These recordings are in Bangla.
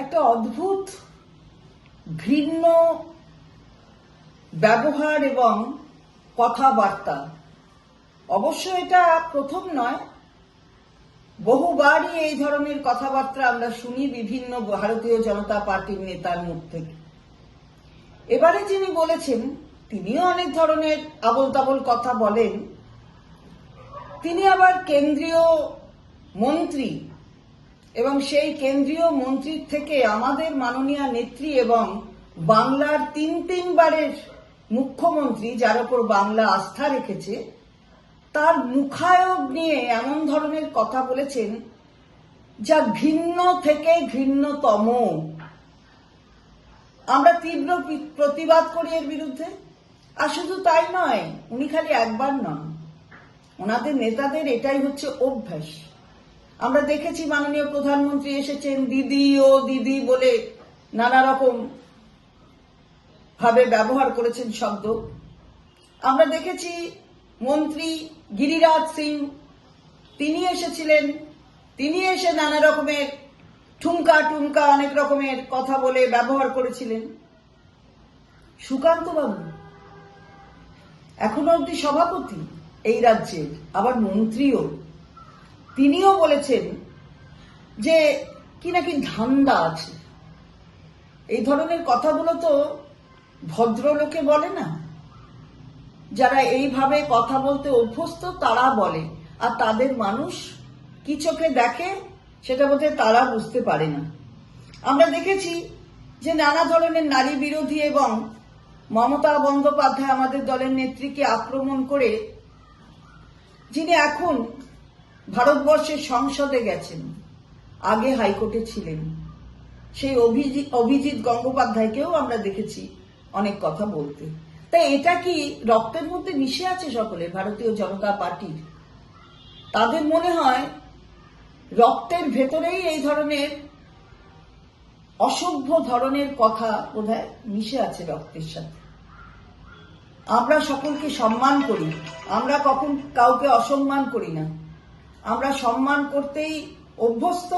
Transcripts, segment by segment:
একটা অদ্ভুত ঘৃণ্য ব্যবহার এবং কথাবার্তা। অবশ্য এটা প্রথম নয়, বহুবারই এই ধরনের কথাবার্তা আমরা শুনি বিভিন্ন ভারতীয় জনতা পার্টির নেতার মুখ থেকে। এবারে যিনি বলেছেন তিনিও অনেক ধরনের আবোল তাবোল কথা বলেন। তিনি আবার কেন্দ্রীয় মন্ত্রী এবং সেই কেন্দ্রীয় মন্ত্রীর থেকে আমাদের মাননীয় নেত্রী এবং বাংলার তিনবারের মুখ্যমন্ত্রী, যার উপর বাংলা আস্থা রেখেছে, তার মুখায়ব নিয়ে এমন ধরনের কথা বলেছেন যা ঘৃণ্য থেকে ঘৃণ্যতম। আমরা তীব্র প্রতিবাদ করি এর বিরুদ্ধে। আর শুধু তাই নয়, উনি খালি একবার নন, ওনাদের নেতাদের এটাই হচ্ছে অভ্যাস। আমরা দেখেছি মাননীয় প্রধানমন্ত্রী এসেছেন, দিদি ও দিদি বলে নানা রকম ভাবে ব্যবহার করেছেন শব্দ। আমরা দেখেছি মন্ত্রী গিরিরাজ সিং, তিনি এসেছিলেন, তিনি এসে নানা রকমের ঠুমকা টুমকা অনেক রকমের কথা বলে ব্যবহার করেছিলেন। সুকান্ত বাবু এখনো অব্দি সভাপতি এই রাজ্যের, আবার মন্ত্রীও, তিনিও বলেছেন যে কি নাকি ধান্দা আছে। এই ধরনের কথাগুলো তো ভদ্রলোকে বলে না, যারা এইভাবে কথা বলতে অভ্যস্ত তারা বলে, আর তাদের মানুষ কি চোখে দেখে সেটা বোধহয় তারা বুঝতে পারে না। আমরা দেখেছি যে নানা ধরনের নারী বিরোধী এবং মমতা বন্দ্যোপাধ্যায় আমাদের দলের নেত্রীকে আক্রমণ করে, যিনি এখন ভারতবর্ষের সংসদে গেছেন, আগে হাইকোর্টে ছিলেন, সেই অভিজিৎ গঙ্গোপাধ্যায়কেও আমরা দেখেছি অনেক কথা বলতে। তাই এটা কি রক্তের মধ্যে মিশে আছে সকলে ভারতীয় জনতা পার্টির? তাদের মনে হয় রক্তের ভেতরেই এই ধরনের অসভ্য ধরনের কথা বোধহয় মিশে আছে রক্তের সাথে। আমরা সকলকে সম্মান করি, আমরা কখন কাউকে অসম্মান করি না, আমরা সম্মান করতেই অভ্যস্ত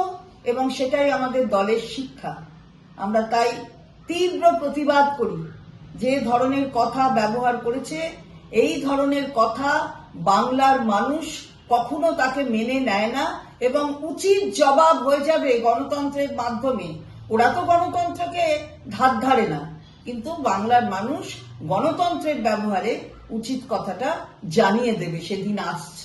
এবং সেটাই আমাদের দলের শিক্ষা। আমরা তাই তীব্র প্রতিবাদ করি। যে ধরনের কথা ব্যবহার করেছে, এই ধরনের কথা বাংলার মানুষ কখনো তাকে মেনে নেয় না এবং উচিত জবাব হয়ে যাবে গণতন্ত্রের মাধ্যমে। ওরা তো গণতন্ত্রকে ধার ধারে না, কিন্তু বাংলার মানুষ গণতন্ত্রের ব্যবহারে উচিত কথাটা জানিয়ে দেবে, সেদিন আসছে।